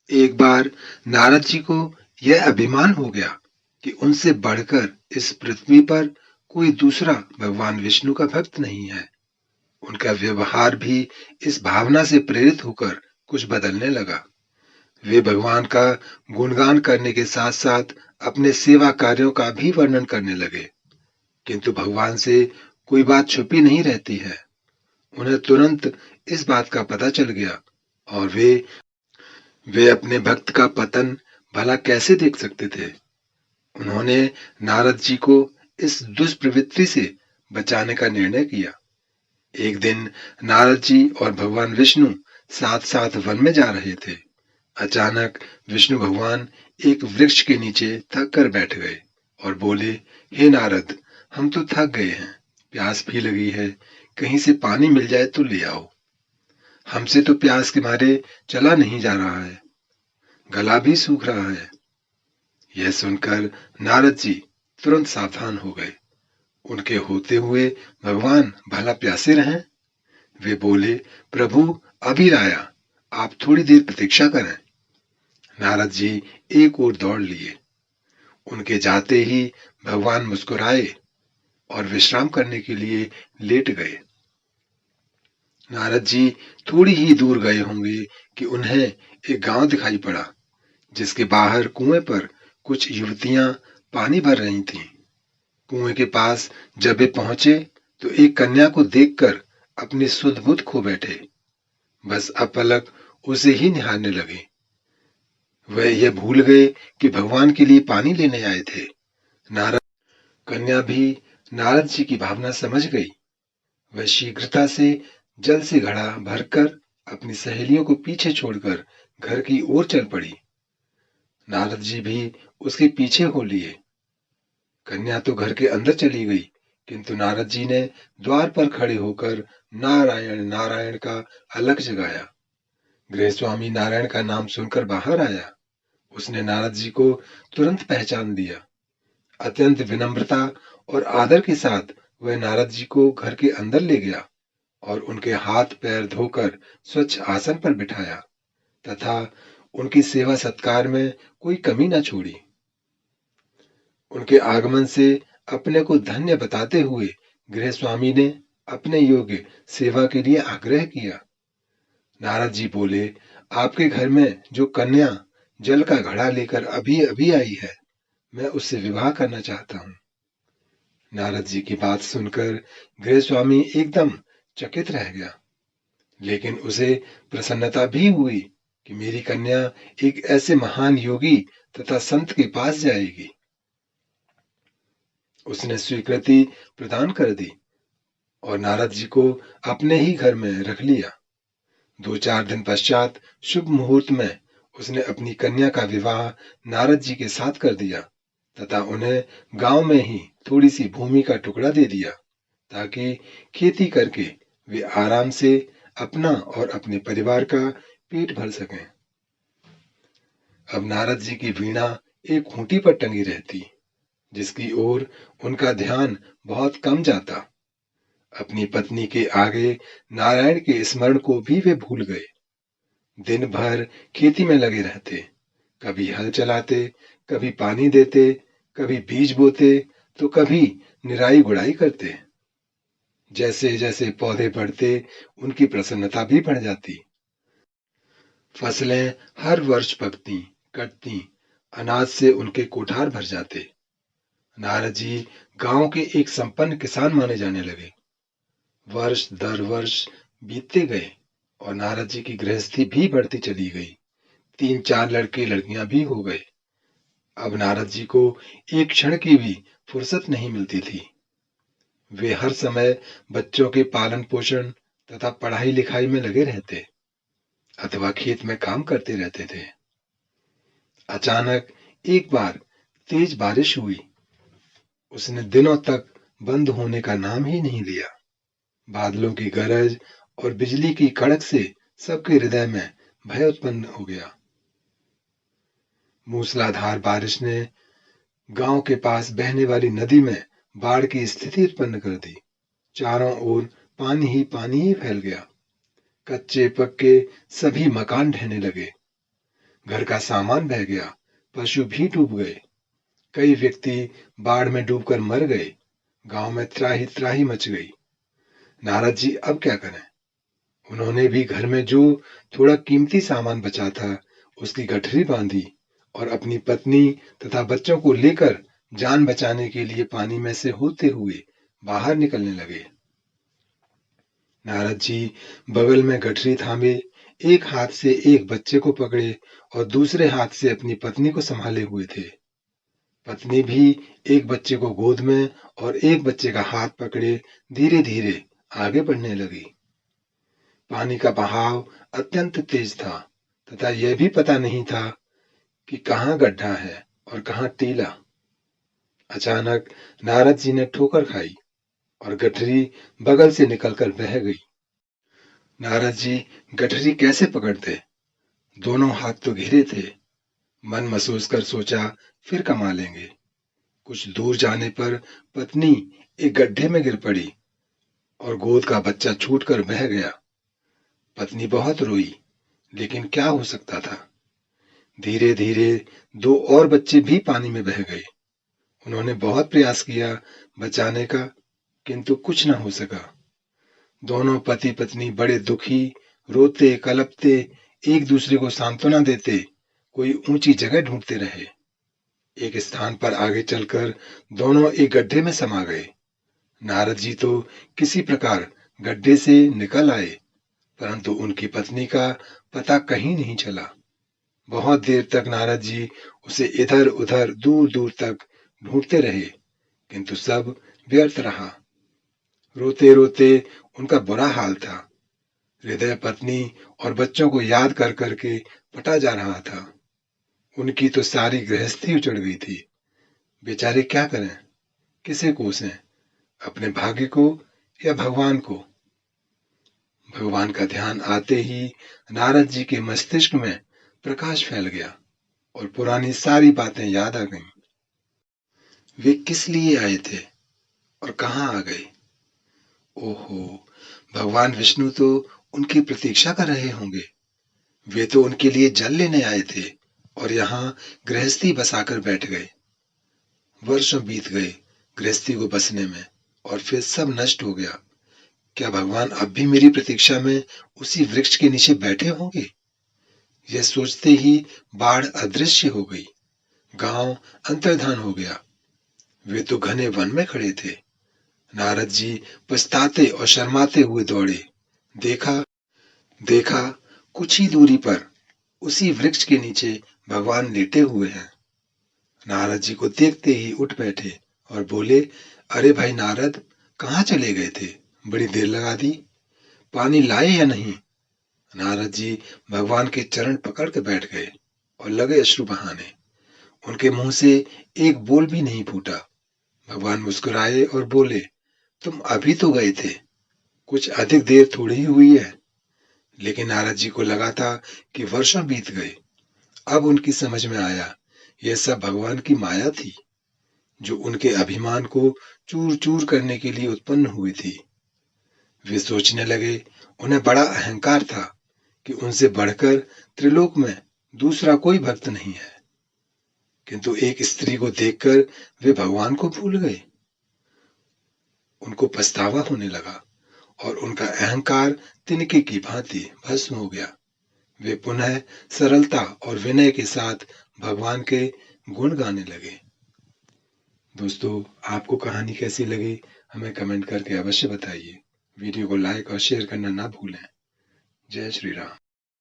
एक बार नारद जी को यह अभिमान हो गया कि उनसे बढ़कर इस पृथ्वी पर कोई दूसरा भगवान विष्णु का भक्त नहीं है। उनका व्यवहार भी इस भावना से प्रेरित होकर कुछ बदलने लगा। वे भगवान का गुणगान करने के साथ साथ अपने सेवा कार्यों का भी वर्णन करने लगे। किंतु भगवान से कोई बात छुपी नहीं रहती है। उन्हें तुरंत इस बात का पता चल गया और वे अपने भक्त का पतन भला कैसे देख सकते थे। उन्होंने नारद जी को इस दुष्प्रवृत्ति से बचाने का निर्णय किया। एक दिन नारद जी और भगवान विष्णु साथ साथ वन में जा रहे थे। अचानक विष्णु भगवान एक वृक्ष के नीचे थक कर बैठ गए और बोले, हे नारद, हम तो थक गए हैं, प्यास भी लगी है, कहीं से पानी मिल जाए तो ले आओ। हमसे तो प्यास के मारे चला नहीं जा रहा है, गला भी सूख रहा है। यह सुनकर नारद जी तुरंत सावधान हो गए। उनके होते हुए भगवान भला प्यासे रहें? वे बोले, प्रभु अभी लाया, आप थोड़ी देर प्रतीक्षा करें। नारद जी एक ओर दौड़ लिए। उनके जाते ही भगवान मुस्कुराए और विश्राम करने के लिए लेट गए। नारद जी थोड़ी ही दूर गए होंगे कि उन्हें एक गांव दिखाई पड़ा, जिसके बाहर कुएं पर कुछ युवतियां पानी भर रही थीं। कुएं के पास जब वे पहुंचे तो एक कन्या को देखकर अपनी सुध बुध खो बैठे। बस अपलक उसे ही निहारने लगे। वह यह भूल गए कि भगवान के लिए पानी लेने आए थे। नारद कन्या भी नारद जी की भावना समझ गई। वह शीघ्रता से जल से घड़ा भरकर अपनी सहेलियों को पीछे छोड़कर घर की ओर चल पड़ी। नारद जी भी उसके पीछे हो लिए। कन्या तो घर के अंदर चली गई, किंतु नारद जी ने द्वार पर खड़े होकर नारायण नारायण का अलख जगाया। गृहस्वामी नारायण का नाम सुनकर बाहर आया। उसने नारद जी को तुरंत पहचान दिया। अत्यंत विनम्रता और आदर के साथ वह नारद जी को घर के अंदर ले गया और उनके हाथ पैर धोकर स्वच्छ आसन पर बिठाया तथा उनकी सेवा सत्कार में कोई कमी न छोड़ी। उनके आगमन से अपने को धन्य बताते हुए गृहस्वामी ने अपने योग्य सेवा के लिए आग्रह किया। नारद जी बोले, आपके घर में जो कन्या जल का घड़ा लेकर अभी अभी आई है, मैं उससे विवाह करना चाहता हूं। नारद जी की बात सुनकर गृहस्वामी एकदम चकित रह गया, लेकिन उसे प्रसन्नता भी हुई कि मेरी कन्या एक ऐसे महान योगी तथा संत के पास जाएगी। उसने स्वीकृति प्रदान कर दी और नारद जी को अपने ही घर में रख लिया। 2-4 दिन पश्चात शुभ मुहूर्त में उसने अपनी कन्या का विवाह नारद जी के साथ कर दिया तथा उन्हें गांव में ही थोड़ी सी भूमि का टुकड़ा दे दिया ताकि खेती करके वे आराम से अपना और अपने परिवार का पेट भर सकें। अब नारद जी की वीणा एक खूंटी पर टंगी रहती, जिसकी ओर उनका ध्यान बहुत कम जाता। अपनी पत्नी के आगे नारायण के स्मरण को भी वे भूल गए। दिन भर खेती में लगे रहते, कभी हल चलाते, कभी पानी देते, कभी बीज बोते, तो कभी निराई गुड़ाई करते। जैसे जैसे पौधे बढ़ते, उनकी प्रसन्नता भी बढ़ जाती। फसलें हर वर्ष पकती, कटती, अनाज से उनके कोठार भर जाते। नारद जी गांव के एक संपन्न किसान माने जाने लगे। वर्ष दर वर्ष बीतते गए और नारद जी की गृहस्थी भी बढ़ती चली गई। 3-4 लड़के लड़कियां भी हो गए। अब नारद जी को एक क्षण की भी फुर्सत नहीं मिलती थी। वे हर समय बच्चों के पालन पोषण तथा पढ़ाई लिखाई में लगे रहते अथवा खेत में काम करते रहते थे। अचानक एक बार तेज बारिश हुई। उसने दिनों तक बंद होने का नाम ही नहीं लिया। बादलों की गरज और बिजली की कड़क से सबके हृदय में भय उत्पन्न हो गया। मूसलाधार बारिश ने गांव के पास बहने वाली नदी में बाढ़ की स्थिति उत्पन्न कर दी। चारों ओर पानी ही फैल गया। कच्चे पक्के सभी मकान ढहने लगे। घर का सामान बह गया, पशु भी डूब गए, कई व्यक्ति बाढ़ में डूबकर मर गए, गांव में त्राही त्राही मच गई। नारद जी अब क्या करें? उन्होंने भी घर में जो थोड़ा कीमती सामान बचा था उसकी गठरी बांधी और अपनी पत्नी तथा बच्चों को लेकर जान बचाने के लिए पानी में से होते हुए बाहर निकलने लगे। नारद जी बगल में गठरी थामे एक हाथ से एक बच्चे को पकड़े और दूसरे हाथ से अपनी पत्नी को संभाले हुए थे। पत्नी भी एक बच्चे को गोद में और एक बच्चे का हाथ पकड़े धीरे धीरे आगे बढ़ने लगी। पानी का बहाव अत्यंत तेज था तथा यह भी पता नहीं था कि कहाँ गड्ढा है और कहाँ टीला। अचानक नारद जी ने ठोकर खाई और गठरी बगल से निकलकर बह गई। नारद जी गठरी कैसे पकड़ते? दोनों हाथ तो घिरे थे। मन महसूस कर सोचा फिर कमा लेंगे। कुछ दूर जाने पर पत्नी एक गड्ढे में गिर पड़ी और गोद का बच्चा छूटकर बह गया। पत्नी बहुत रोई, लेकिन क्या हो सकता था? धीरे धीरे दो और बच्चे भी पानी में बह गए। उन्होंने बहुत प्रयास किया बचाने का, किंतु कुछ न हो सका। दोनों पति पत्नी बड़े दुखी, रोते कलपते, एक दूसरे को सांत्वना देते कोई ऊंची जगह ढूंढते रहे। एक स्थान पर आगे चलकर दोनों एक गड्ढे में समा गए। नारद जी तो किसी प्रकार गड्ढे से निकल आए, परंतु उनकी पत्नी का पता कहीं नहीं चला। बहुत देर तक नारद जी उसे इधर उधर दूर दूर तक ढूंढते रहे, किंतु सब व्यर्थ रहा। रोते रोते उनका बुरा हाल था। हृदय पत्नी और बच्चों को याद कर करके फटा जा रहा था। उनकी तो सारी गृहस्थी उजड़ गई थी। बेचारे क्या करें, किसे कोसें, अपने भाग्य को या भगवान को? भगवान का ध्यान आते ही नारद जी के मस्तिष्क में प्रकाश फैल गया और पुरानी सारी बातें याद आ गईं। वे किस लिए आए थे और कहाँ आ गए? ओहो, भगवान विष्णु तो उनकी प्रतीक्षा कर रहे होंगे। वे तो उनके लिए जल लेने आए थे और यहाँ गृहस्थी बसाकर बैठ गए। वर्षों बीत गए गृहस्थी को बसने में और फिर सब नष्ट हो गया। क्या भगवान अब भी मेरी प्रतीक्षा में उसी वृक्ष के नीचे बैठे होंगे? यह सोचते ही बाढ़ अदृश्य हो गई। गांव अंतर्धान हो गया। वे तो घने वन में खड़े थे। नारद जी पछताते और शर्माते हुए दौड़े। देखा देखा कुछ ही दूरी पर उसी वृक्ष के नीचे भगवान लेटे हुए हैं। नारद जी को देखते ही उठ बैठे और बोले, अरे भाई नारद, कहाँ चले गए थे? बड़ी देर लगा दी। पानी लाए या नहीं? नारद जी भगवान के चरण पकड़ के बैठ गए और लगे अश्रु बहाने। उनके मुंह से एक बोल भी नहीं फूटा। भगवान मुस्कुराए और बोले, तुम अभी तो गए थे, कुछ अधिक देर थोड़ी ही हुई है। लेकिन नारद जी को लगा था कि वर्षों बीत गए। अब उनकी समझ में आया, यह सब भगवान की माया थी, जो उनके अभिमान को चूर चूर करने के लिए उत्पन्न हुई थी। वे सोचने लगे, उन्हें बड़ा अहंकार था कि उनसे बढ़कर त्रिलोक में दूसरा कोई भक्त नहीं है। किंतु एक स्त्री को देखकर वे भगवान को भूल गए। उनको पछतावा होने लगा और उनका अहंकार तिनके की भांति भस्म हो गया। वे पुनः सरलता और विनय के साथ भगवान के गुण गाने लगे। दोस्तों, आपको कहानी कैसी लगी हमें कमेंट करके अवश्य बताइए। वीडियो को लाइक और शेयर करना ना भूलें। जय श्री राम।